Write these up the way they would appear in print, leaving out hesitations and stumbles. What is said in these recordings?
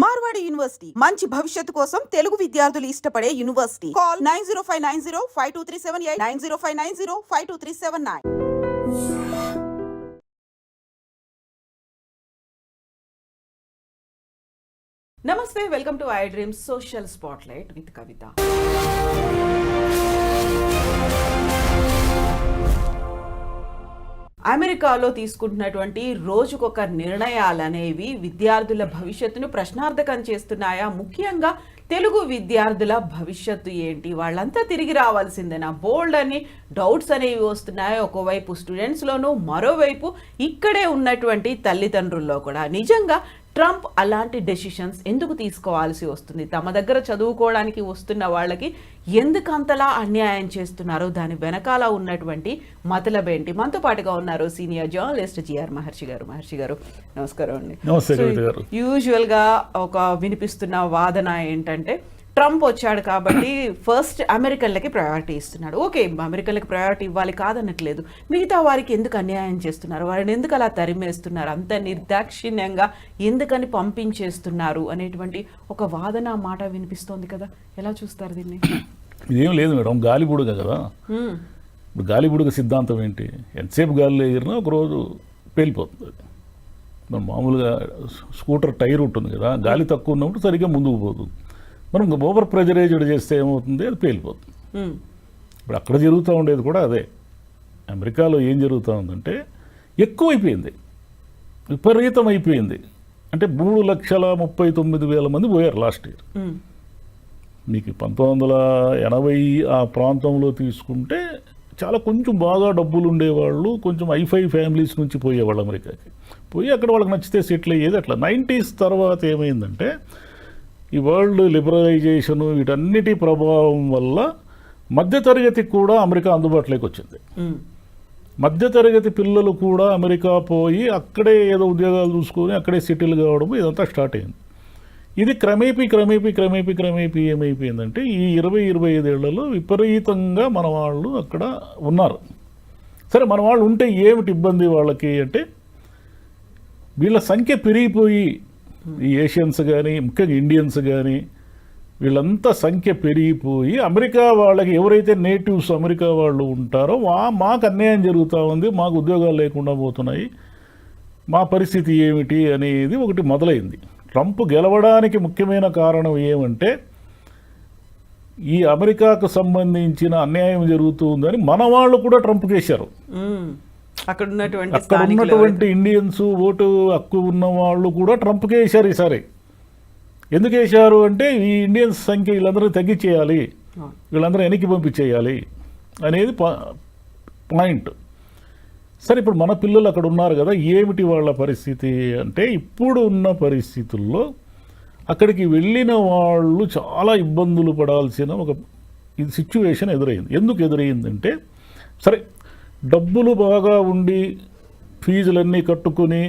Marwadi university మంచి భవిష్యత్తు కోసం తెలుగు విద్యార్థులు ఇష్టపడే యూనివర్సిటీ. కాల్ 9059052378 9059052379. నమస్తే, welcome to I dreams social spotlight with Kavitha. అమెరికాలో తీసుకుంటున్నటువంటి రోజుకొక నిర్ణయాలు అనేవి విద్యార్థుల భవిష్యత్తును ప్రశ్నార్థకం చేస్తున్నాయా? ముఖ్యంగా తెలుగు విద్యార్థుల భవిష్యత్తు ఏంటి? వాళ్ళంతా తిరిగి రావాల్సిందేనా? బోల్డ్ అని డౌట్స్ అనేవి వస్తున్నాయి ఒకవైపు స్టూడెంట్స్లోనూ, మరోవైపు ఇక్కడే ఉన్నటువంటి తల్లిదండ్రుల్లో కూడా. నిజంగా ట్రంప్ అలాంటి డెసిషన్స్ ఎందుకు తీసుకోవాల్సి వస్తుంది? తమ దగ్గర చదువుకోవడానికి వస్తున్న వాళ్ళకి ఎందుకు అంతలా అన్యాయం చేస్తున్నారు? దాని వెనకాల ఉన్నటువంటి మతలబేంటి? మనతో పాటుగా ఉన్నారు సీనియర్ జర్నలిస్ట్ జిఆర్ మహర్షి గారు. మహర్షి గారు నమస్కారం అండి. యూజువల్గా ఒక వినిపిస్తున్న వాదన ఏంటంటే, ట్రంప్ వచ్చాడు కాబట్టి ఫస్ట్ అమెరికన్లకి ప్రయారిటీ ఇస్తున్నాడు. ఓకే, అమెరికన్లకి ప్రయారిటీ ఇవ్వాలి, కాదనట్లేదు. మిగతా వారికి ఎందుకు అన్యాయం చేస్తున్నారు? వారిని ఎందుకు అలా తరిమేస్తున్నారు? అంత నిర్దాక్షిణ్యంగా ఎందుకని పంపించేస్తున్నారు అనేటువంటి ఒక వాదన మాట వినిపిస్తోంది కదా. ఎలా చూస్తారు దీన్ని? ఇదేం లేదు మేడం, గాలిబుడుగ కదా. ఇప్పుడు గాలిబుడుగ సిద్ధాంతం ఏంటి? ఎంతసేపు గాలిలో ఎగిరినా ఒకరోజు పేలిపోతుంది. మనం మామూలుగా స్కూటర్ టైర్ ఉంటుంది కదా, గాలి తక్కువ ఉన్నప్పుడు సరిగ్గా ముందుకు పోతుంది. మనం ఓవర్ ప్రెజరైజ్డ్ చేస్తే ఏమవుతుంది? అది పేలిపోతుంది. ఇప్పుడు అక్కడ జరుగుతూ ఉండేది కూడా అదే. అమెరికాలో ఏం జరుగుతూ ఉందంటే, ఎక్కువైపోయింది, విపరీతం అయిపోయింది. అంటే 3,39,000 మంది పోయారు లాస్ట్ ఇయర్. మీకు 1980 ఆ ప్రాంతంలో తీసుకుంటే చాలా కొంచెం బాగా డబ్బులు ఉండేవాళ్ళు, కొంచెం ఐఫై ఫ్యామిలీస్ నుంచి పోయేవాళ్ళు అమెరికాకి. పోయి అక్కడ వాళ్ళకి నచ్చితే సెటిల్ అయ్యేది. అట్లా 90s తర్వాత ఏమైందంటే, ఈ వరల్డ్ లిబరలైజేషను వీటన్నిటి ప్రభావం వల్ల మధ్యతరగతికి కూడా అమెరికా అందుబాటులోకి వచ్చింది. మధ్యతరగతి పిల్లలు కూడా అమెరికా పోయి అక్కడే ఏదో ఉద్యోగాలు చూసుకొని అక్కడే సెటిల్ కావడం, ఇదంతా స్టార్ట్ అయింది. ఇది క్రమేపీ ఏమైపోయిందంటే, ఈ 20-25 ఏళ్లలో విపరీతంగా మన వాళ్ళు అక్కడ ఉన్నారు. సరే, మన వాళ్ళు ఉంటే ఏమిటి ఇబ్బంది వాళ్ళకి అంటే, వీళ్ళ సంఖ్య పెరిగిపోయి, ఈ ఏషియన్స్ కానీ ముఖ్యంగా ఇండియన్స్ కానీ వీళ్ళంతా సంఖ్య పెరిగిపోయి అమెరికా వాళ్ళకి ఎవరైతే నేటివ్స్ అమెరికా వాళ్ళు ఉంటారో మాకు అన్యాయం జరుగుతూ ఉంది, మాకు ఉద్యోగాలు లేకుండా పోతున్నాయి, మా పరిస్థితి ఏమిటి అనేది ఒకటి మొదలైంది. ట్రంప్ గెలవడానికి ముఖ్యమైన కారణం ఏమంటే, ఈ అమెరికాకు సంబంధించిన అన్యాయం జరుగుతుందని మన వాళ్ళు కూడా ట్రంప్కి వేశారు. అక్కడ ఉన్నటువంటి ఇండియన్స్, ఓటు హక్కు ఉన్న వాళ్ళు కూడా ట్రంప్కే వేశారు ఈసారి. ఎందుకు వేశారు అంటే, ఈ ఇండియన్స్ సంఖ్య వీళ్ళందరూ తగ్గించేయాలి, వీళ్ళందరూ వెనక్కి పంపించేయాలి అనేది పాయింట్. సరే, ఇప్పుడు మన పిల్లలు అక్కడ ఉన్నారు కదా, ఏమిటి వాళ్ళ పరిస్థితి అంటే, ఇప్పుడు ఉన్న పరిస్థితుల్లో అక్కడికి వెళ్ళిన వాళ్ళు చాలా ఇబ్బందులు పడాల్సిన ఒక సిచ్యువేషన్ ఎదురైంది. ఎందుకు ఎదురైందంటే, సరే డబ్బులు బాగా ఉండి ఫీజులన్నీ కట్టుకుని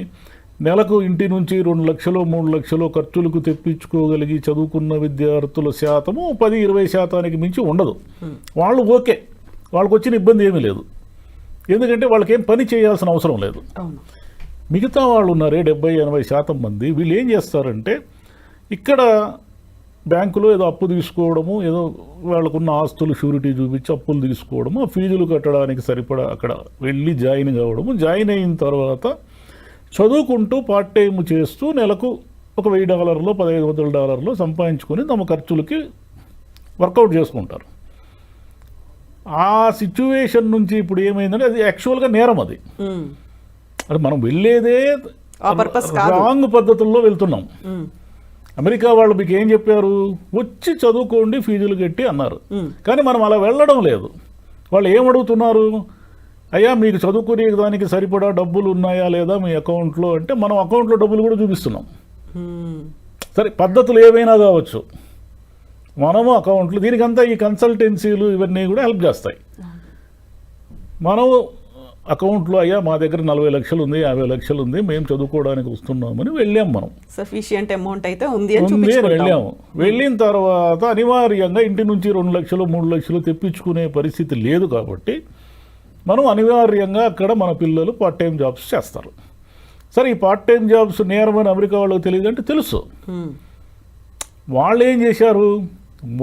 నెలకు ఇంటి నుంచి 2 లక్షలు 3 లక్షలు ఖర్చులకు తెప్పించుకోగలిగి చదువుకున్న విద్యార్థుల శాతము 10-20% మించి ఉండదు. వాళ్ళు ఓకే, వాళ్ళకు వచ్చిన ఇబ్బంది ఏమీ లేదు, ఎందుకంటే వాళ్ళకేం పని చేయాల్సిన అవసరం లేదు. మిగతా వాళ్ళు ఉన్నారే 70-80% మంది, వీళ్ళు ఏం చేస్తారంటే, ఇక్కడ బ్యాంకులో ఏదో అప్పు తీసుకోవడము, ఏదో వాళ్ళకున్న ఆస్తులు షూరిటీ చూపించి అప్పులు తీసుకోవడము, ఫీజులు కట్టడానికి సరిపడా అక్కడ వెళ్ళి జాయిన్ కావడము, జాయిన్ అయిన తర్వాత చదువుకుంటూ పార్ట్ టైం చేస్తూ నెలకు ఒక $1,000 $1,500 సంపాదించుకొని తమ ఖర్చులకి వర్కౌట్ చేసుకుంటారు. ఆ సిచ్యువేషన్ నుంచి ఇప్పుడు ఏమైందంటే, అది యాక్చువల్గా నేరం. అది మనం వెళ్ళేదే రాంగ్ పద్ధతుల్లో వెళ్తున్నాం. అమెరికా వాళ్ళు మీకు ఏం చెప్పారు? వచ్చి చదువుకోండి, ఫీజులు కట్టి అన్నారు. కానీ మనం అలా వెళ్ళడం లేదు. వాళ్ళు ఏమడుగుతున్నారు? అయ్యా, మీకు చదువుకునే దానికి సరిపడా డబ్బులు ఉన్నాయా లేదా మీ అకౌంట్లో అంటే, మనం అకౌంట్లో డబ్బులు కూడా చూపిస్తున్నాం. సరే, పద్ధతులు ఏవైనా కావచ్చు, మనము అకౌంట్లు, దీనికంతా ఈ కన్సల్టెన్సీలు ఇవన్నీ కూడా హెల్ప్ చేస్తాయి. మనం అకౌంట్లో, అయ్యా మా దగ్గర 40 లక్షలు ఉంది, 50 లక్షలు ఉంది, మేము చదువుకోవడానికి వస్తున్నామని వెళ్ళాం. మనం సఫిషియంట్ అమౌంట్ అయితే ఉంది వెళ్ళాము. వెళ్ళిన తర్వాత అనివార్యంగా ఇంటి నుంచి 2 లక్షలు 3 లక్షలు తెప్పించుకునే పరిస్థితి లేదు కాబట్టి మనం అనివార్యంగా అక్కడ మన పిల్లలు పార్ట్ టైం జాబ్స్ చేస్తారు. సరే, ఈ పార్ట్ టైం జాబ్స్ నేరమని అమెరికా వాళ్ళకి తెలియదు అంటే తెలుసు. వాళ్ళు ఏం చేశారు,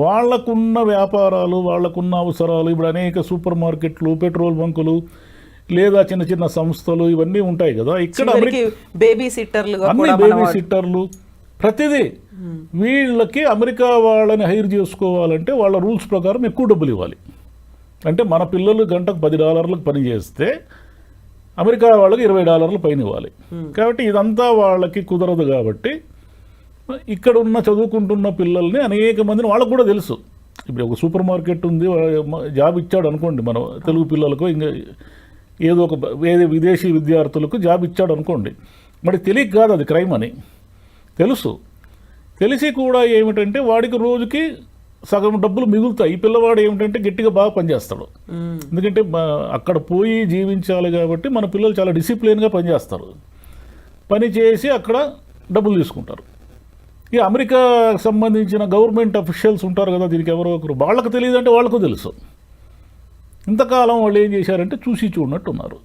వాళ్ళకున్న వ్యాపారాలు, వాళ్ళకున్న అవసరాలు, ఇప్పుడు అనేక సూపర్ మార్కెట్లు, పెట్రోల్ బంకులు, లేదా చిన్న చిన్న సంస్థలు ఇవన్నీ ఉంటాయి కదా. ఇక్కడ బేబీ సిట్టర్లు, అన్ని బేబీ సిట్టర్లు, ప్రతిదీ వీళ్ళకి అమెరికా వాళ్ళని హైర్ చేసుకోవాలంటే వాళ్ళ రూల్స్ ప్రకారం ఎక్కువ డబ్బులు ఇవ్వాలి. అంటే మన పిల్లలు గంటకు $10 పని చేస్తే అమెరికా వాళ్ళకి $20 పైన ఇవ్వాలి. కాబట్టి ఇదంతా వాళ్ళకి కుదరదు. కాబట్టి ఇక్కడ ఉన్న చదువుకుంటున్న పిల్లల్ని అనేక మందిని వాళ్ళకు కూడా తెలుసు. ఇప్పుడు ఒక సూపర్ మార్కెట్ ఉంది, జాబ్ ఇచ్చాడు అనుకోండి, మన తెలుగు పిల్లలకు, ఇంకా ఏదో ఒక విదేశీ విద్యార్థులకు జాబ్ ఇచ్చాడు అనుకోండి, మరి తెలియక కాదు అది క్రైమ్ అని తెలుసు. తెలిసి కూడా ఏమిటంటే వాడికి రోజుకి సగం డబ్బులు మిగులుతాయి. ఈ పిల్లవాడు ఏమిటంటే గట్టిగా బాగా పనిచేస్తాడు. ఎందుకంటే అక్కడ పోయి జీవించాలి కాబట్టి మన పిల్లలు చాలా డిసిప్లిన్గా పనిచేస్తారు. పని చేసి అక్కడ డబ్బులు తీసుకుంటారు. ఈ అమెరికాకు సంబంధించిన గవర్నమెంట్ అఫీషియల్స్ ఉంటారు కదా, దీనికి ఎవరో ఒకరు, వాళ్ళకు తెలియదంటే వాళ్ళకు తెలుసు. ఇంతకాలం వాళ్ళు ఏం చేశారంటే చూసి చూడనట్టు ఉన్నారు.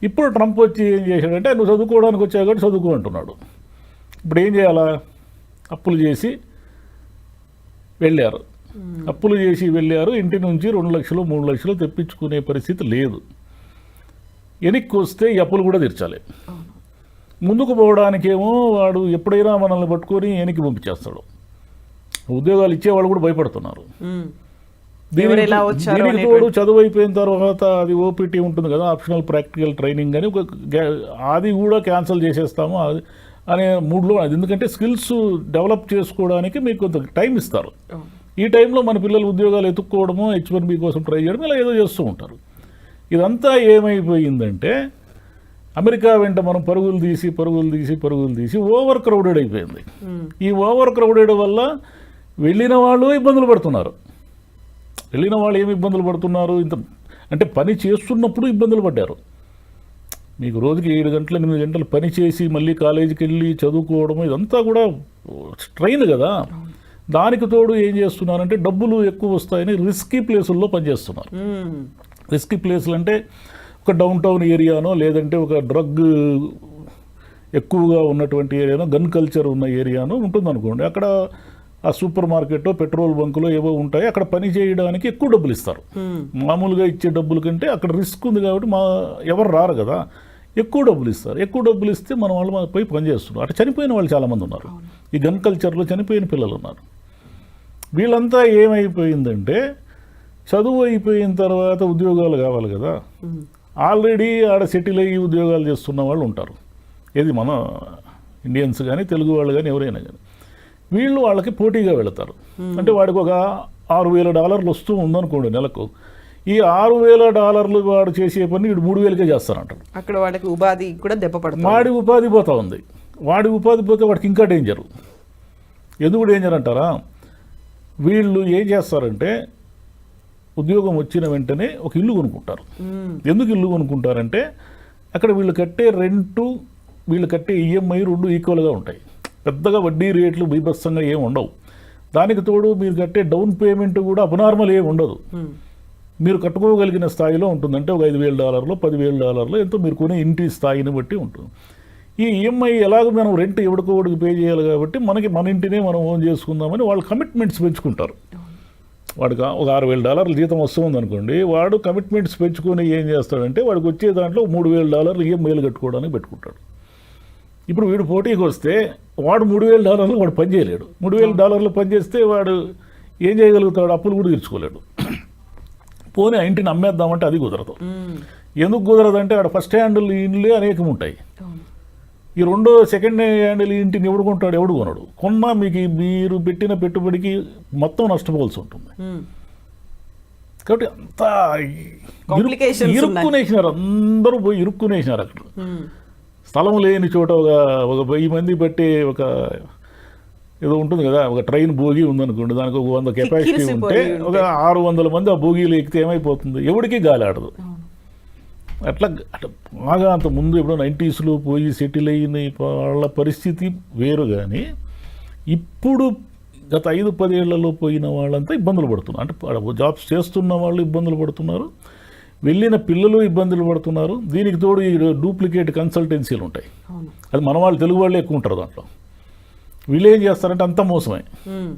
ఇప్పుడు ట్రంప్ వచ్చి ఏం చేశాడంటే నువ్వు చదువుకోవడానికి వచ్చావు కాబట్టి చదువుకో అంటున్నాడు. ఇప్పుడు ఏం చేయాలా, అప్పులు చేసి వెళ్ళారు. అప్పులు చేసి వెళ్ళారు. ఇంటి నుంచి 2 లక్షలు 3 లక్షలు తెప్పించుకునే పరిస్థితి లేదు. వెనక్కి వస్తే ఈ అప్పులు కూడా తీర్చాలి. ముందుకు పోవడానికేమో వాడు ఎప్పుడైనా మనల్ని పట్టుకొని వెనక్కి పంపించేస్తాడు. ఉద్యోగాలు ఇచ్చేవాళ్ళు కూడా భయపడుతున్నారు. దీనికి తోడు చదువు అయిపోయిన తర్వాత అది ఓపీటీ ఉంటుంది కదా, ఆప్షనల్ ప్రాక్టికల్ ట్రైనింగ్ అని, అది కూడా క్యాన్సిల్ చేసేస్తాము అనే మూడ్లో. అది ఎందుకంటే స్కిల్స్ డెవలప్ చేసుకోవడానికి మీకు కొంత టైం ఇస్తారు. ఈ టైంలో మన పిల్లలు ఉద్యోగాలు ఎత్తుక్కోవడము, H1B కోసం ట్రై చేయడం, ఇలా ఏదో చేస్తూ ఉంటారు. ఇదంతా ఏమైపోయిందంటే అమెరికా వెంట మనం పరుగులు తీసి ఓవర్ క్రౌడెడ్ అయిపోయింది. ఈ ఓవర్ క్రౌడెడ్ వల్ల వెళ్ళిన వాళ్ళు ఇబ్బందులు పడుతున్నారు. వెళ్ళిన వాళ్ళు ఏమి ఇబ్బందులు పడుతున్నారు, ఇంత అంటే పని చేస్తున్నప్పుడు ఇబ్బందులు పడ్డారు. మీకు రోజుకి 7 గంటలు 8 గంటలు పని చేసి మళ్ళీ కాలేజీకి వెళ్ళి చదువుకోవడం, ఇదంతా కూడా స్ట్రెయిన్ కదా. దానికి తోడు ఏం చేస్తున్నారంటే డబ్బులు ఎక్కువ వస్తాయని రిస్కీ ప్లేసుల్లో పనిచేస్తున్నారు. రిస్కీ ప్లేసులు అంటే ఒక డౌన్ టౌన్ ఏరియానో, లేదంటే ఒక డ్రగ్ ఎక్కువగా ఉన్నటువంటి ఏరియానో, గన్ కల్చర్ ఉన్న ఏరియానో ఉంటుందనుకోండి. అక్కడ ఆ సూపర్ మార్కెట్, పెట్రోల్ బంకులో ఏవో ఉంటాయి, అక్కడ పని చేయడానికి ఎక్కువ డబ్బులు ఇస్తారు. మామూలుగా ఇచ్చే డబ్బుల కంటే అక్కడ రిస్క్ ఉంది కాబట్టి ఎవరు రారు కదా, ఎక్కువ డబ్బులు ఇస్తారు. ఎక్కువ డబ్బులు ఇస్తే మన వాళ్ళు పోయి పనిచేస్తున్నారు. అక్కడ చనిపోయిన వాళ్ళు చాలామంది ఉన్నారు. ఈ గన్ కల్చర్లో చనిపోయిన పిల్లలు ఉన్నారు. వీళ్ళంతా ఏమైపోయిందంటే చదువు అయిపోయిన తర్వాత ఉద్యోగాలు కావాలి కదా, ఆల్రెడీ ఆడ సెటిల్ అయ్యి ఉద్యోగాలు చేస్తున్న వాళ్ళు ఉంటారు. ఏది మన ఇండియన్స్ కానీ తెలుగు వాళ్ళు కానీ ఎవరైనా కానీ, వీళ్ళు వాళ్ళకి పోటీగా వెళతారు. అంటే వాడికి ఒక $6,000 వస్తూ ఉందనుకోండి నెలకు. ఈ $6,000 వాడు చేసే పని వీడు 3,000కే చేస్తారంటాడు. అక్కడ వాడికి ఉపాధి కూడా దెబ్బపడుతుంది. వాడి ఉపాధి పోతా ఉంది. వాడి ఉపాధి పోతే వాడికి ఇంకా డేంజరు. ఎందుకు డేంజర్ అంటారా, వీళ్ళు ఏం చేస్తారంటే ఉద్యోగం వచ్చిన వెంటనే ఒక ఇల్లు కొనుక్కుంటారు. ఎందుకు ఇల్లు కొనుక్కుంటారంటే అక్కడ వీళ్ళు కట్టే రెంటు, వీళ్ళు కట్టే EMI 2 ఈక్వల్గా ఉంటాయి. పెద్దగా వడ్డీ రేట్లు బీభత్సంగా ఏమి ఉండవు. దానికి తోడు మీరు కట్టే డౌన్ పేమెంట్ కూడా అబ్నార్మల్ ఏమి ఉండదు. మీరు కట్టుకోగలిగిన స్థాయిలో ఉంటుంది. అంటే ఒక $5,000 $10,000 ఎంతో మీరు కొనే ఇంటి స్థాయిని బట్టి ఉంటుంది. ఈ EMI ఎలాగో మనం రెంట్ ఎవడికోడికి పే చేయాలి కాబట్టి మన ఇంటినే మనం ఓన్ చేసుకుందామని వాళ్ళు కమిట్మెంట్స్ పెంచుకుంటారు. వాడికి ఒక $6,000 జీతం వస్తుంది అనుకోండి, వాడు కమిట్మెంట్స్ పెంచుకొని ఏం చేస్తాడంటే వాడికి వచ్చే దాంట్లో $3,000 EMIలు కట్టుకోవడానికి పెట్టుకుంటాడు. ఇప్పుడు వీడు పోటీకి వస్తే వాడు $3,000 వాడు పని చేయలేడు. $3,000 పని చేస్తే వాడు ఏం చేయగలుగుతాడు, అప్పులు కూడా తీర్చుకోలేడు. పోనీ ఆ ఇంటిని అమ్మేద్దామంటే అది కుదరదు. ఎందుకు కుదరదంటే ఆడ ఫస్ట్ హ్యాండిల్ ఇండ్లే అనేకం ఉంటాయి. ఈ సెకండ్ హ్యాండిల్ ఇంటిని ఎవడు కొంటాడు, ఎవడు కొనడు. కొన్నా మీరు పెట్టిన పెట్టుబడికి మొత్తం నష్టపోవాల్సి ఉంటుంది. కాబట్టి అంతా ఇరుక్కునేసినారు, అందరూ పోయి ఇరుక్కునేసినారు. అక్కడ స్థలం లేని చోట ఒక 1000 మంది బట్టి ఒక ఏదో ఉంటుంది కదా, ఒక ట్రైన్ బోగి ఉందనుకోండి, దానికి ఒక 100 కెపాసిటీ ఉంటే ఒక 600 మంది ఆ బోగీలు ఎక్కితే ఏమైపోతుంది, ఎవరికి గాలి ఆడదు. అట్లా బాగా అంత ముందు ఎప్పుడో 90స్లో పోయి సెటిల్ అయిన వాళ్ళ పరిస్థితి వేరు. కానీ ఇప్పుడు గత 5-10 ఏళ్లలో పోయిన వాళ్ళంతా ఇబ్బందులు పడుతున్నారు. అంటే జాబ్స్ చేస్తున్న వాళ్ళు ఇబ్బందులు పడుతున్నారు, వెళ్ళిన పిల్లలు ఇబ్బందులు పడుతున్నారు. దీనికి తోడు ఈ డూప్లికేట్ కన్సల్టెన్సీలు ఉంటాయి. అది మన వాళ్ళు తెలుగు వాళ్ళే ఎక్కువ ఉంటారు దాంట్లో. వీళ్ళు ఏం చేస్తారంటే అంత మోసమే. ఉమ్.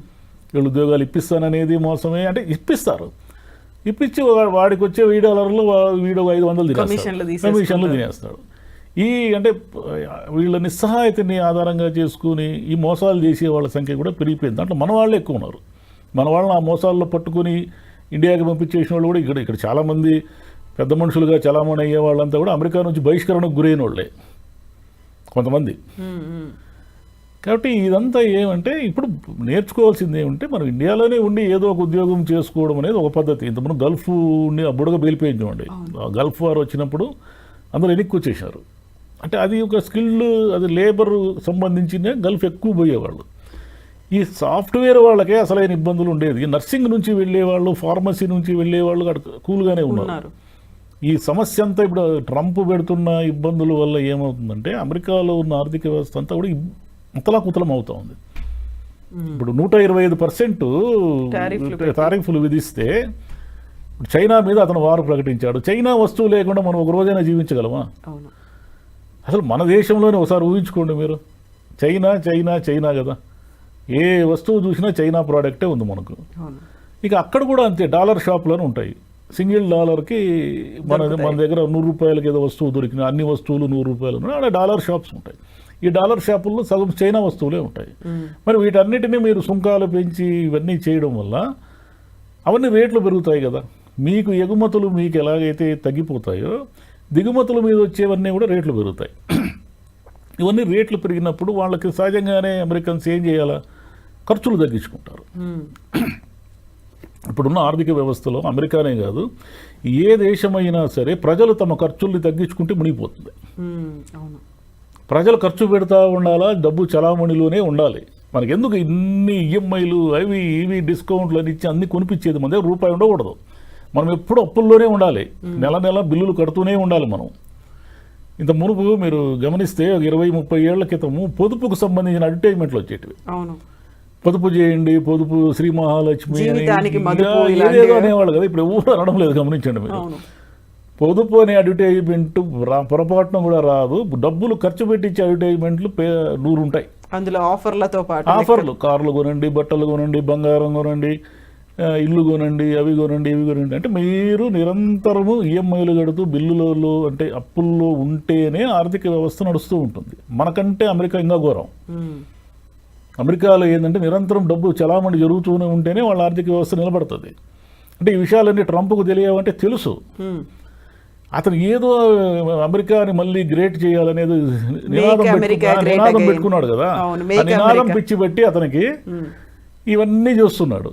వీళ్ళు ఉద్యోగాలు ఇప్పిస్తాననేది మోసమే. అంటే ఇప్పిస్తారు, ఇప్పించి వాడికి వచ్చే $1000 వీడు 500 కమిషన్లు కమిషన్లు తినేస్తాడు. ఈ అంటే వీళ్ళ నిస్సహాయతని ఆధారంగా చేసుకుని ఈ మోసాలు చేసే వాళ్ళ సంఖ్య కూడా పెరిగిపోయింది. దాంట్లో మన వాళ్ళే ఎక్కువ ఉన్నారు. మన వాళ్ళని ఆ మోసాల్లో పట్టుకుని ఇండియాకి పంపించేసిన వాళ్ళు కూడా ఇక్కడ చాలామంది పెద్ద మనుషులుగా చలామణి అయ్యే వాళ్ళంతా కూడా అమెరికా నుంచి బహిష్కరణకు గురైన వాళ్ళే కొంతమంది. కాబట్టి ఇదంతా ఏమంటే ఇప్పుడు నేర్చుకోవాల్సింది ఏమంటే మనం ఇండియాలోనే ఉండి ఏదో ఒక ఉద్యోగం చేసుకోవడం అనేది ఒక పద్ధతి. ఇంతకుముందు గల్ఫ్ ఉండి ఆ బుడగ పేలిపోయింది చూడండి, గల్ఫ్ వార్ వచ్చినప్పుడు అందరూ వెనక్కి వచ్చేసారు. అంటే అది ఒక స్కిల్డ్, అది లేబర్ సంబంధించిన గల్ఫ్ ఎక్కువ పోయేవాళ్ళు. ఈ సాఫ్ట్వేర్ వాళ్ళకే అసలైన ఇబ్బందులు ఉండేది. నర్సింగ్ నుంచి వెళ్ళేవాళ్ళు, ఫార్మసీ నుంచి వెళ్ళేవాళ్ళు అక్కడ కూల్గానే ఉన్నారు. ఈ సమస్య అంతా ఇప్పుడు ట్రంప్ పెడుతున్న ఇబ్బందుల వల్ల ఏమవుతుందంటే అమెరికాలో ఉన్న ఆర్థిక వ్యవస్థ అంతా కూడా ముతలాకుతలం అవుతా ఉంది. ఇప్పుడు 125% టారిఫ్లు విధిస్తే చైనా మీద అతను వారు ప్రకటించాడు. చైనా వస్తువు లేకుండా మనం ఒక రోజైనా జీవించగలమా? అసలు మన దేశంలోనే ఒకసారి ఊహించుకోండి మీరు, చైనా చైనా చైనా కదా, ఏ వస్తువు చూసినా చైనా ప్రోడక్టే ఉంది మనకు. ఇక అక్కడ కూడా అంతే, డాలర్ షాపులోనే ఉంటాయి. సింగిల్ డాలర్కి మన దగ్గర ₹100 ఏదో వస్తువు దొరికిన అన్ని వస్తువులు ₹100 ఉన్నాయి, అక్కడ డాలర్ షాప్స్ ఉంటాయి. ఈ డాలర్ షాపుల్లో సగం చైనా వస్తువులే ఉంటాయి. మరి వీటన్నిటినీ మీరు సుంకాలు పెంచి ఇవన్నీ చేయడం వల్ల అవన్నీ రేట్లు పెరుగుతాయి కదా. మీకు ఎగుమతులు మీకు ఎలాగైతే తగ్గిపోతాయో దిగుమతుల మీద వచ్చేవన్నీ కూడా రేట్లు పెరుగుతాయి. ఇవన్నీ రేట్లు పెరిగినప్పుడు వాళ్ళకి సహజంగానే అమెరికన్స్ ఏం చేయాలా, ఖర్చులు తగ్గించుకుంటారు. ఇప్పుడున్న ఆర్థిక వ్యవస్థలో అమెరికానే కాదు ఏ దేశమైనా సరే ప్రజలు తమ ఖర్చుల్ని తగ్గించుకుంటే మునిగిపోతుంది. ప్రజలు ఖర్చు పెడతా ఉండాలా, డబ్బు చలామణిలోనే ఉండాలి. మనకి ఎందుకు ఇన్ని ఈఎంఐలు అవి ఇవి డిస్కౌంట్లు అని ఇచ్చి అన్ని కొనిపించేది, మన దగ్గర రూపాయి ఉండకూడదు. మనం ఎప్పుడు అప్పుల్లోనే ఉండాలి, నెల నెల బిల్లులు కడుతూనే ఉండాలి. మనం ఇంత మునుపు మీరు గమనిస్తే 20-30 ఏళ్ల క్రితము పొదుపుకు సంబంధించిన అడ్వర్టైజ్మెంట్లు వచ్చేటివి. పొదుపు చేయండి, పొదుపు శ్రీ మహాలక్ష్మి ఏదేదో అనేవాళ్ళు కదా. ఇప్పుడు ఎవరు అనడం లేదు, గమనించండి మీరు. పొదుపు అనే అడ్వర్టైజ్మెంట్ పొరపాటున కూడా రాదు. డబ్బులు ఖర్చు పెట్టించే అడ్వర్టైజ్మెంట్లు 100 ఉంటాయి. అందులో ఆఫర్లతో పాటు ఆఫర్లు, కార్లు కొనండి, బట్టలు కొనండి, బంగారం కొనండి, ఇల్లు కొనండి, అవి కొనండి, ఇవి కొనండి. అంటే మీరు నిరంతరము ఈఎంఐలు కడుతూ బిల్లులలో అంటే అప్పుల్లో ఉంటేనే ఆర్థిక వ్యవస్థ నడుస్తూ ఉంటుంది. మనకంటే అమెరికా ఇంకా ఘోరం. అమెరికాలో ఏంటంటే నిరంతరం డబ్బు చలామణి జరుగుతూనే ఉంటేనే వాళ్ళ ఆర్థిక వ్యవస్థ నిలబడుతుంది. అంటే ఈ విషయాలన్నీ ట్రంప్కు తెలియవంటే తెలుసు. అతను ఏదో అమెరికాని మళ్ళీ గ్రేట్ చేయాలనేది నినాదం పెట్టుకున్నాడు కదా. ఆ నినాదం పిచ్చి పెట్టి అతనికి ఇవన్నీ చేస్తున్నాడు.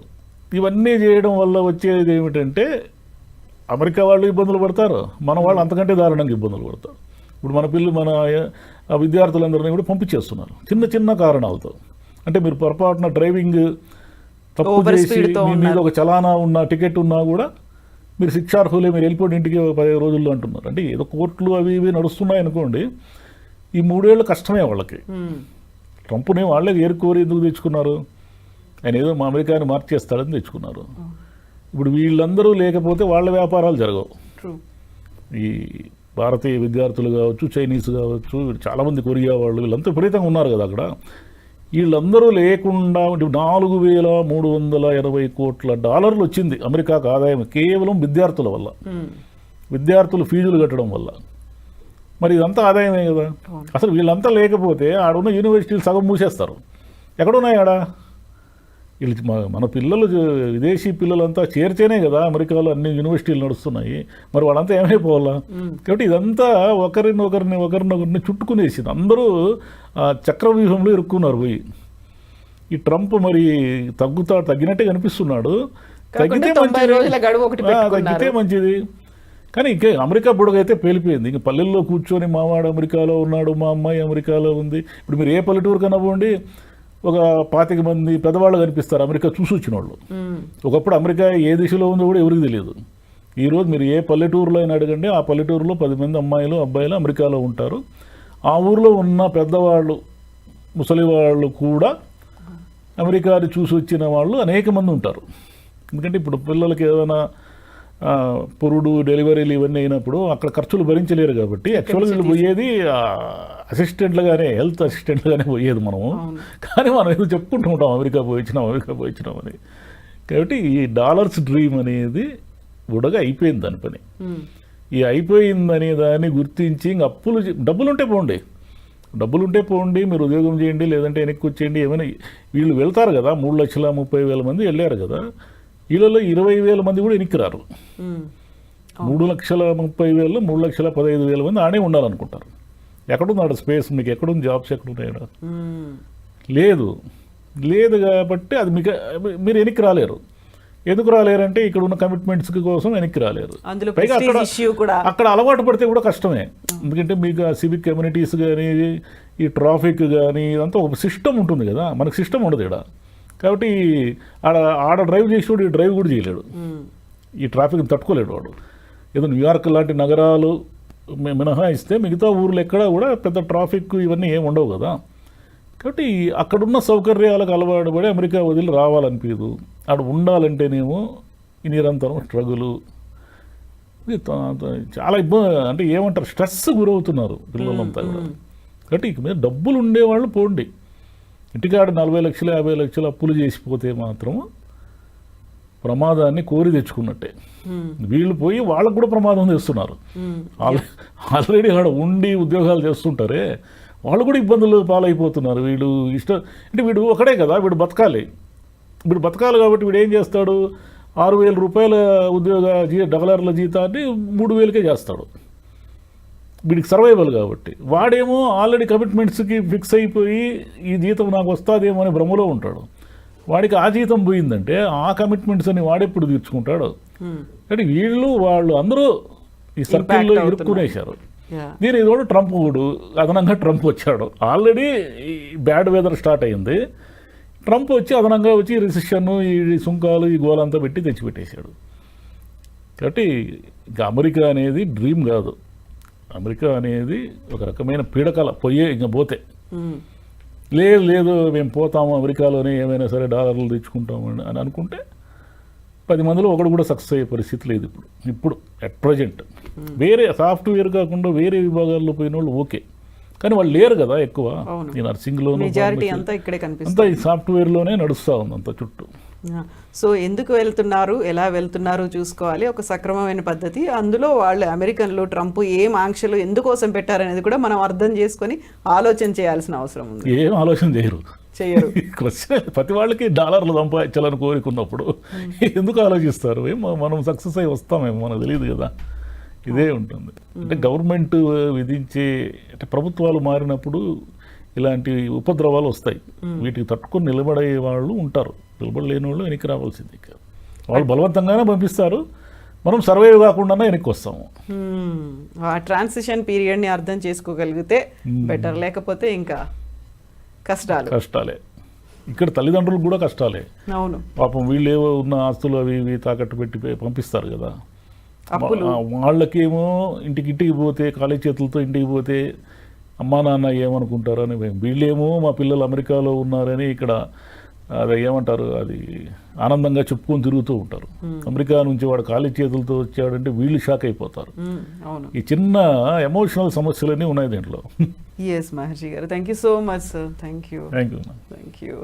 ఇవన్నీ చేయడం వల్ల వచ్చేది ఏమిటంటే అమెరికా వాళ్ళు ఇబ్బందులు పడతారు, మన వాళ్ళు అంతకంటే దారుణంగా ఇబ్బందులు పడతారు. ఇప్పుడు మన విద్యార్థులందరినీ కూడా పంపించేస్తున్నారు చిన్న చిన్న కారణాలతో. అంటే మీరు పొరపాటున డ్రైవింగ్ తప్పు చేసి మీ మీద ఒక చలానా ఉన్న టికెట్ ఉన్నా కూడా మీరు శిక్షార్హులే, మీరు వెళ్ళిపోయిన ఇంటికి 15 రోజుల్లో అంటున్నారు. అంటే ఏదో కోర్టులు అవి ఇవి నడుస్తున్నాయి అనుకోండి, ఈ 3 ఏళ్ళు కష్టమే వాళ్ళకి. ట్రంప్ని వాళ్ళే ఏరుకోరి ఎందుకు తెచ్చుకున్నారు, ఆయన ఏదో మా అమెరికాని మార్చేస్తాడని తెచ్చుకున్నారు. ఇప్పుడు వీళ్ళందరూ లేకపోతే వాళ్ళ వ్యాపారాలు జరగవు. ఈ భారతీయ విద్యార్థులు కావచ్చు, చైనీస్ కావచ్చు, చాలామంది కొరియా వాళ్ళు, వీళ్ళంతా విపరీతంగా ఉన్నారు కదా అక్కడ. వీళ్ళందరూ లేకుండా $4,380 కోట్ల వచ్చింది అమెరికాకు ఆదాయం కేవలం విద్యార్థుల వల్ల, విద్యార్థులు ఫీజులు కట్టడం వల్ల. మరి ఇదంతా ఆదాయమే కదా. అసలు వీళ్ళంతా లేకపోతే ఆడున్న యూనివర్సిటీలు సగం మూసేస్తారు. ఎక్కడున్నాయి ఆడ? వీళ్ళు మన పిల్లలు, విదేశీ పిల్లలంతా చేర్చేనే కదా అమెరికాలో అన్ని యూనివర్సిటీలు నడుస్తున్నాయి. మరి వాళ్ళంతా ఏమైపోవాలా? కాబట్టి ఇదంతా ఒకరినొకరిని చుట్టుకునేసింది. అందరూ చక్రవ్యూహంలో ఇరుక్కున్నారు పోయి. ఈ ట్రంప్ మరి తగ్గినట్టే కనిపిస్తున్నాడు. తగ్గితే మంచిది. కానీ ఇంకే అమెరికా బుడగైతే పేలిపోయింది. ఇంక పల్లెల్లో కూర్చొని మావాడు అమెరికాలో ఉన్నాడు, మా అమ్మాయి అమెరికాలో ఉంది. ఇప్పుడు మీరు ఏ పల్లెటూరు కన్నా పోండి, ఒక 25 మంది పెద్దవాళ్ళు కనిపిస్తారు అమెరికా చూసి వచ్చిన వాళ్ళు. ఒకప్పుడు అమెరికా ఏ దిశలో ఉందో కూడా ఎవరికి తెలియదు. ఈరోజు మీరు ఏ పల్లెటూరులో అయినా అడగండి, ఆ పల్లెటూరులో 10 మంది అమ్మాయిలు అబ్బాయిలు అమెరికాలో ఉంటారు. ఆ ఊరిలో ఉన్న పెద్దవాళ్ళు, ముసలి వాళ్ళు కూడా అమెరికాని చూసి వచ్చిన వాళ్ళు అనేక మంది ఉంటారు. ఎందుకంటే ఇప్పుడు పిల్లలకి ఏదైనా పురుడు, డెలివరీలు ఇవన్నీ అయినప్పుడు అక్కడ ఖర్చులు భరించలేరు కాబట్టి యాక్చువల్గా వీళ్ళు పోయేది అసిస్టెంట్లుగానే హెల్త్ అసిస్టెంట్లుగానే పోయేది మనము. కానీ మనం ఏదో చెప్పుకుంటూ ఉంటాం అమెరికా పోయించినాం అని. కాబట్టి ఈ డాలర్స్ డ్రీమ్ అనేది బుడగా అయిపోయింది దాని పని. ఈ అయిపోయిందనే దాన్ని గుర్తించి ఇంక డబ్బులుంటే పోండి, మీరు ఉద్యోగం చేయండి, లేదంటే వెనక్కి వచ్చేయండి, ఏమైనా వీళ్ళు వెళ్తారు కదా, 3,30,000 మంది వెళ్ళారు కదా, వీళ్ళలో 20,000 మంది కూడా వెనక్కి రారు. 3,30,000, 3,15,000 మంది ఆడే ఉండాలనుకుంటారు. ఎక్కడుంది ఆడ స్పేస్, మీకు ఎక్కడుంది జాబ్స్, ఎక్కడున్నాయి? లేదు కాబట్టి అది మీరు వెనక్కి రాలేరు. ఎందుకు రాలేరంటే ఇక్కడ ఉన్న కమిట్మెంట్స్ కోసం వెనక్కి రాలేరు. పైగా అక్కడ అలవాటు పడితే కూడా కష్టమే. ఎందుకంటే మీకు ఆ సివిక్ కమ్యూనిటీస్ కానీ, ఈ ట్రాఫిక్ కానీ, ఇదంతా ఒక సిస్టమ్ ఉంటుంది కదా, మనకు సిస్టమ్ ఉండదు ఇక్కడ. కాబట్టి ఆడ డ్రైవ్ చేసేవాడు ఈ డ్రైవ్ కూడా చేయలేడు, ఈ ట్రాఫిక్ని తట్టుకోలేడు వాడు. ఏదో న్యూయార్క్ లాంటి నగరాలు మినహాయిస్తే మిగతా ఊర్లు ఎక్కడా కూడా పెద్ద ట్రాఫిక్ ఇవన్నీ ఏమి ఉండవు కదా. కాబట్టి అక్కడున్న సౌకర్యాలకు అలవాటు పడి అమెరికా వదిలి రావాలనిపించదు. అక్కడ ఉండాలంటేనేమో ఈ నిరంతరం స్ట్రగులు, చాలా ఇబ్బంది, అంటే ఏమంటారు, స్ట్రెస్ గురవుతున్నారు పిల్లలంతా కూడా. కాబట్టి ఇక మీద డబ్బులు ఉండేవాళ్ళు పోండి, ఇంటికాడ 40 లక్షలు 50 లక్షలు అప్పులు చేసిపోతే మాత్రం ప్రమాదాన్ని కోరి తెచ్చుకున్నట్టే. వీళ్ళు పోయి వాళ్ళకు కూడా ప్రమాదం చేస్తున్నారు. ఆల్రెడీ ఆడ ఉండి ఉద్యోగాలు చేస్తుంటారే వాళ్ళు కూడా ఇబ్బందులు పాలైపోతున్నారు. వీడు ఒకడే కదా, వీడు బతకాలి కాబట్టి వీడు ఏం చేస్తాడు, 6,000 రూపాయల డాలర్ల జీతాన్ని 3,000కే చేస్తాడు. వీడికి సర్వైవల్ కాబట్టి. వాడేమో ఆల్రెడీ కమిట్మెంట్స్కి ఫిక్స్ అయిపోయి ఈ జీతం నాకు వస్తుందేమో అనే భ్రమలో ఉంటాడు. వాడికి ఆ జీతం పోయిందంటే ఆ కమిట్మెంట్స్ అని వాడెప్పుడు తీర్చుకుంటాడు. అంటే వాళ్ళు అందరూ ఈ సర్కిల్లో ఇరుక్కునేశారు. దీని ఇదోడు అదనంగా ట్రంప్ వచ్చాడు. ఆల్రెడీ బ్యాడ్ వెదర్ స్టార్ట్ అయింది, ట్రంప్ వచ్చి అదనంగా వచ్చి రిసెషన్, ఈ సుంకాలు, ఈ గోలంతా పెట్టి తెచ్చిపెట్టేశాడు. కాబట్టి ఇంకా అమెరికా అనేది డ్రీమ్ కాదు, అమెరికా అనేది ఒక రకమైన పీడకల. ఇంకా పోతే లేదు మేము పోతాము అమెరికాలోనే, ఏమైనా సరే డాలర్లు తెచ్చుకుంటాము అని అనుకుంటే 10 మందిలో ఒకడు కూడా సక్సెస్ అయ్యే పరిస్థితి లేదు ఇప్పుడు అట్ ప్రజెంట్. వేరే సాఫ్ట్వేర్ కాకుండా వేరే విభాగాల్లో పోయిన వాళ్ళు ఓకే, కానీ వాళ్ళు లేరు కదా ఎక్కువ. ఈ నర్సింగ్లోనూ అంతా ఈ సాఫ్ట్వేర్లోనే నడుస్తూ ఉంది అంత చుట్టూ. సో ఎందుకు వెళ్తున్నారు, ఎలా వెళ్తున్నారు చూసుకోవాలి, ఒక సక్రమమైన పద్ధతి. అందులో వాళ్ళు అమెరికన్లు ట్రంప్ ఏం ఆంక్షలు ఎందుకోసం పెట్టారనేది కూడా మనం అర్థం చేసుకొని ఆలోచన చేయాల్సిన అవసరం ఉంది. ఏం ఆలోచన చేయరు. ప్రతి వాళ్ళకి డాలర్లు సంపాదించాలని కోరుకున్నప్పుడు ఎందుకు ఆలోచిస్తారు? మనం సక్సెస్ అయ్యి వస్తామేమో మనకు తెలియదు కదా. ఇదే ఉంటుంది. అంటే గవర్నమెంట్ విధించే, అంటే ప్రభుత్వాలు మారినప్పుడు ఇలాంటి ఉపద్రవాలు వస్తాయి. వీటికి తట్టుకొని నిలబడే వాళ్ళు ఉంటారు, నిలబడలేని వాళ్ళు వెనక్కి రావాల్సింది. వాళ్ళు బలవంతంగానే పంపిస్తారు, మనం సర్వైవ్ కాకుండానే వెనక్కి వస్తాము. ఆ ట్రాన్సిషన్ పీరియడ్ని అర్థం చేసుకోగలిగితే బెటర్, లేకపోతే ఇంకా కష్టాలే. ఇక్కడ తల్లిదండ్రులకు కూడా కష్టాలే. అవును, పాపం వీళ్ళు ఏవో ఉన్న ఆస్తులు అవి ఇవి తాకట్టు పెట్టి పంపిస్తారు కదా. వాళ్ళకేమో ఇంటికి పోతే, ఖాళీ చేతులతో ఇంటికి పోతే అమ్మా నాన్న ఏమనుకుంటారు అని, వీళ్ళేమో మా పిల్లలు అమెరికాలో ఉన్నారని ఇక్కడ అది ఏమంటారు, అది ఆనందంగా చెప్పుకొని తిరుగుతూ ఉంటారు. అమెరికా నుంచి వాడు ఖాళీ చేతులతో వచ్చాడంటే వీళ్ళు షాక్ అయిపోతారు. ఈ చిన్న ఎమోషనల్ సమస్యలన్నీ ఉన్నాయి దీంట్లో. Yes, Maharshi garu. Thank you so much, sir. Thank you. Thank you. Thank you.